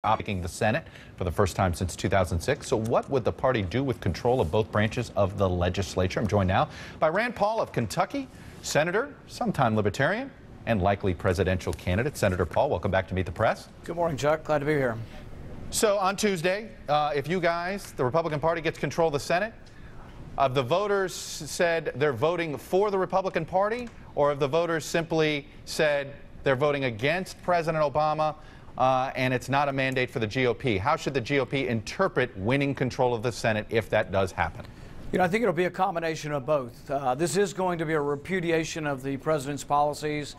Taking the Senate for the first time since 2006. So what would the party do with control of both branches of the legislature? I'm joined now by Rand Paul of Kentucky, senator, sometime libertarian, and likely presidential candidate. Senator Paul, welcome back to Meet the Press. Good morning, Chuck. Glad to be here. So on Tuesday, if you guys, the Republican Party, gets control of the Senate, have the voters said they're voting for the Republican Party, or have the voters simply said they're voting against President Obama and it's not a mandate for the GOP? How should the GOP interpret winning control of the Senate if that does happen? I think it'll be a combination of both. This is going to be a repudiation of the president's policies.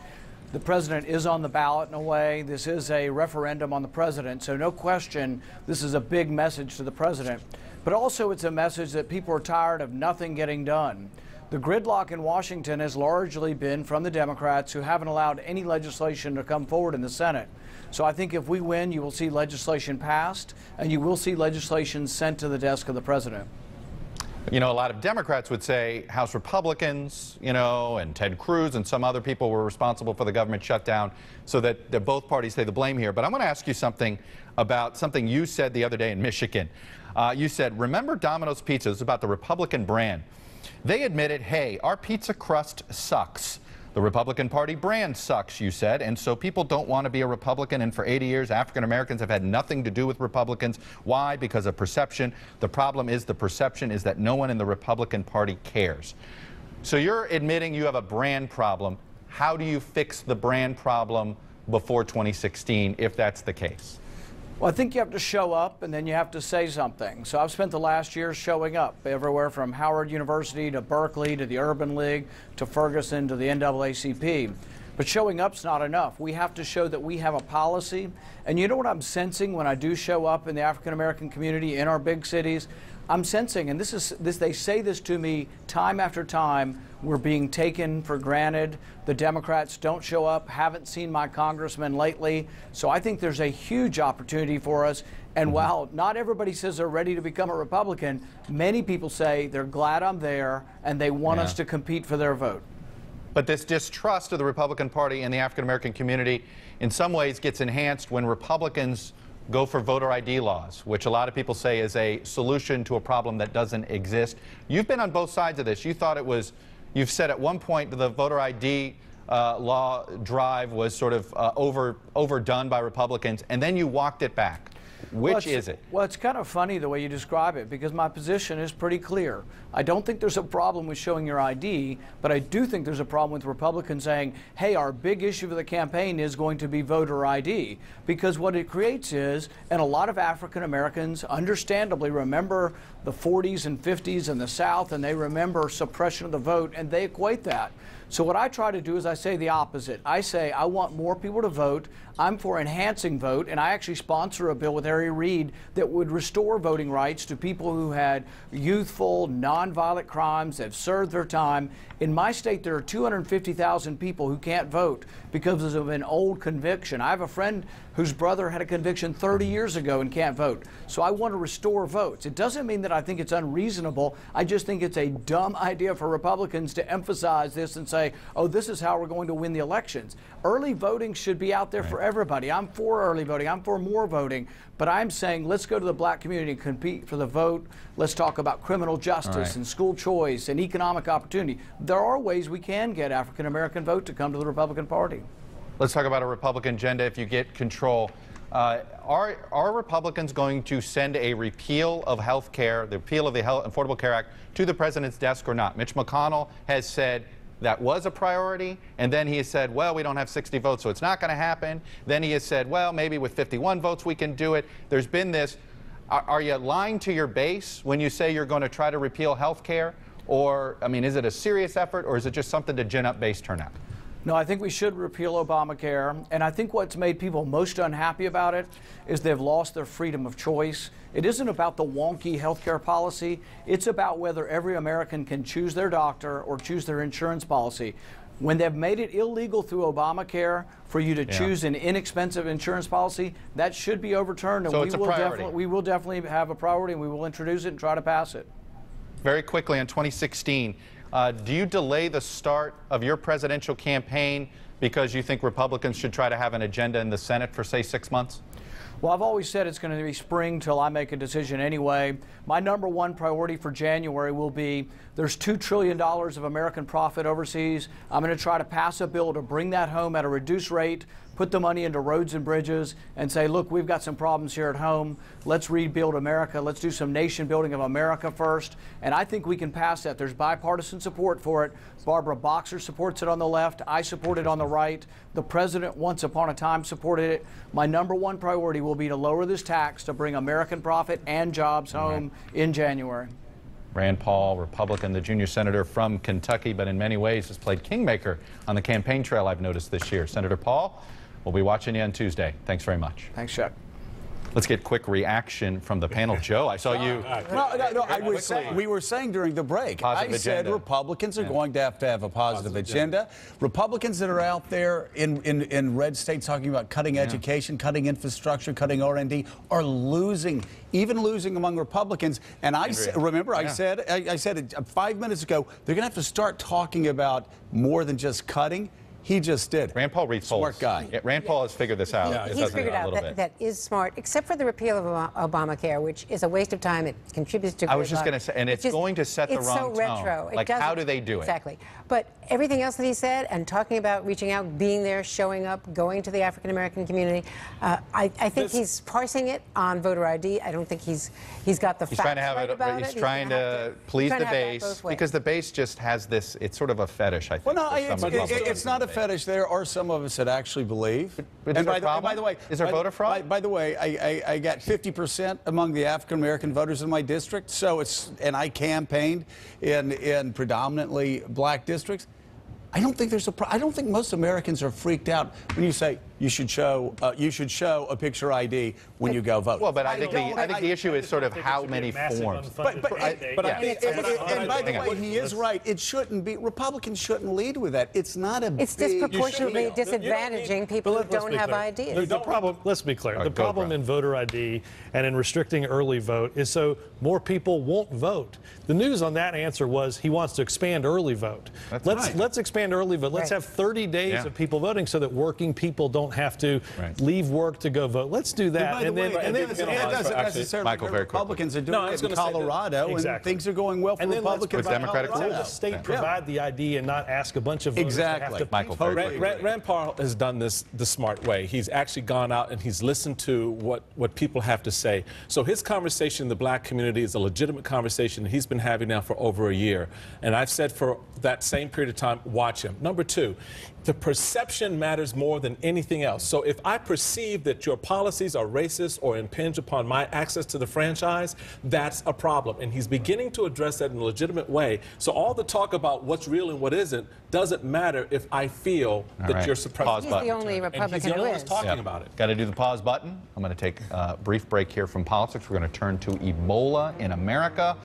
The president is on the ballot in a way. This is a referendum on the president, so no question this is a big message to the president. But also it's a message that people are tired of nothing getting done. The gridlock in Washington has largely been from the Democrats, who haven't allowed any legislation to come forward in the Senate. So I think if we win, you will see legislation passed, and you will see legislation sent to the desk of the president. You know, a lot of Democrats would say House Republicans, and Ted Cruz and some other people were responsible for the government shutdown, so that both parties take the blame here. But I'm going to ask you something about something you said the other day in Michigan. You said, remember Domino's Pizza? It was about the Republican brand. They admitted, hey, our pizza crust sucks. The Republican Party brand sucks, you said, and so people don't want to be a Republican. And for 80 years, African Americans have had nothing to do with Republicans. Why? Because of perception. The problem is the perception is that no one in the Republican Party cares. So you're admitting you have a brand problem. How do you fix the brand problem before 2016 if that's the case? Well, I think you have to show up, and then you have to say something. So I've spent the last year showing up everywhere from Howard University to Berkeley to the Urban League to Ferguson to the NAACP. But showing up's not enough. We have to show that we have a policy. And you know what I'm sensing when I do show up in the African American community in our big cities? I'm sensing, and they say this to me time after time, we're being taken for granted. The Democrats don't show up, haven't seen my congressman lately. So I think there's a huge opportunity for us. And while not everybody says they're ready to become a Republican, many people say they're glad I'm there and they want us to compete for their vote. But this distrust of the Republican Party and the African American community in some ways gets enhanced when Republicans go for voter ID laws, which a lot of people say is a solution to a problem that doesn't exist. You've been on both sides of this. You thought it was, you've said at one point the voter ID law drive was sort of overdone by Republicans, and then you walked it back. Which is it? Well, it's kind of funny the way you describe it, because my position is pretty clear. I don't think there's a problem with showing your ID, but I do think there's a problem with Republicans saying, hey, our big issue for the campaign is going to be voter ID. Because what it creates is, and a lot of African Americans understandably remember the 40s and 50s in the South, and they remember suppression of the vote, and they equate that. So what I try to do is I say the opposite. I say I want more people to vote. I'm for enhancing vote, and I actually sponsor a bill with Harry Reid that would restore voting rights to people who had youthful, nonviolent crimes, that have served their time. In my state, there are 250,000 people who can't vote because of an old conviction. I have a friend whose brother had a conviction 30 years ago and can't vote. So I want to restore votes. It doesn't mean that I think it's unreasonable. I just think it's a dumb idea for Republicans to emphasize this and say, oh, this is how we're going to win the elections. Early voting should be out there for everybody. I'm for early voting. I'm for more voting. But I'm saying let's go to the black community and compete for the vote. Let's talk about criminal justice and school choice and economic opportunity. There are ways we can get African American vote to come to the Republican Party. Let's talk about a Republican agenda if you get control. Are Republicans going to send a repeal of health care, the repeal of the Affordable Care Act, to the president's desk or not? Mitch McConnell has said that was a priority, and then he has said, well, we don't have 60 votes, so it's not going to happen. Then he has said, well, maybe with 51 votes we can do it. There's been this. Are you lying to your base when you say you're going to try to repeal health care? Or, I mean, is it a serious effort, or is it just something to gin up base turnout? No, I think we should repeal Obamacare, and I think what's made people most unhappy about it is they've lost their freedom of choice. It isn't about the wonky health care policy. It's about whether every American can choose their doctor or choose their insurance policy. When they've made it illegal through Obamacare for you to choose an inexpensive insurance policy, that should be overturned. And so it's a priority. We will definitely have a priority, and we will introduce it and try to pass it. Very quickly, on 2016, do you delay the start of your presidential campaign because you think Republicans should try to have an agenda in the Senate for, say, 6 months? Well, I've always said it's going to be spring till I make a decision anyway. My #1 priority for January will be there's $2 trillion of American profit overseas. I'm going to try to pass a bill to bring that home at a reduced rate, put the money into roads and bridges, and say, look, we've got some problems here at home. Let's rebuild America. Let's do some nation building of America first. And I think we can pass that. There's bipartisan support for it. Barbara Boxer supports it on the left. I support it on the right. The president, once upon a time, supported it. My #1 priority will be to lower this tax to bring American profit and jobs home in January. Rand Paul, Republican, the junior senator from Kentucky, but in many ways has played kingmaker on the campaign trail, I've noticed this year. Senator Paul, we'll be watching you on Tuesday. Thanks very much. Thanks, Chuck. Let's get quick reaction from the panel. Joe, I saw you. No, we were saying during the break, I said Republicans are going to have a positive agenda. Republicans that are out there in red states talking about cutting education, cutting infrastructure, cutting R&D are losing, even losing among Republicans. And I remember I said it 5 minutes ago, they're going to have to start talking about more than just cutting. He just did. Rand Paul reads polls. Smart guy. Yeah, Rand Paul has figured this out. He's figured out that is smart, except for the repeal of Obamacare, which is a waste of time. It contributes to. I was just going to say, and it's going to set the wrong tone. It's so retro. Like, how do they do it? Exactly. But everything else that he said, and talking about reaching out, being there, showing up, going to the African American community, I think he's parsing it on voter ID. I don't think he's got the facts right about it. He's trying to please the base, because the base just has this. It's sort of a fetish, I think. Well, no, it's not a fetish. There are some of us that actually believe. And by the way, is there voter fraud? By the way, I got 50% among the African American voters in my district. So and I campaigned in predominantly black districts. I don't think I don't think most Americans are freaked out when you say you should show a picture ID when you go vote. Well, but I think the issue is sort of how many forms. And by the way, he is right. It shouldn't be. Republicans shouldn't lead with that. It's not a. It's disproportionately disadvantaging people who don't have ideas. The problem. Let's be clear. The problem in voter ID and in restricting early vote is so more people won't vote. The news on that answer was he wants to expand early vote. Let's expand early vote. Let's have 30 days of people voting so that working people don't have to leave work to go vote. Let's do that. And then it doesn't necessarily mean Republicans are doing it in Colorado, and things are going well for Republicans. With Democratic rules. The state provide the ID and not ask a bunch of voters to have to Michael, Rand Paul has done this the smart way. He's actually gone out and he's listened to what people have to say. So his conversation in the black community is a legitimate conversation that he's been having now for over a year. And I've said for that same period of time, watch him. Number two, the perception matters more than anything else. So if I perceive that your policies are racist or impinge upon my access to the franchise, that's a problem. And he's beginning to address that in a legitimate way. So all the talk about what's real and what isn't doesn't matter if I feel that you're suppressing. He's the only Republican who is talking about it. Got to do the pause button. I'm going to take a brief break here from politics. We're going to turn to Ebola in America.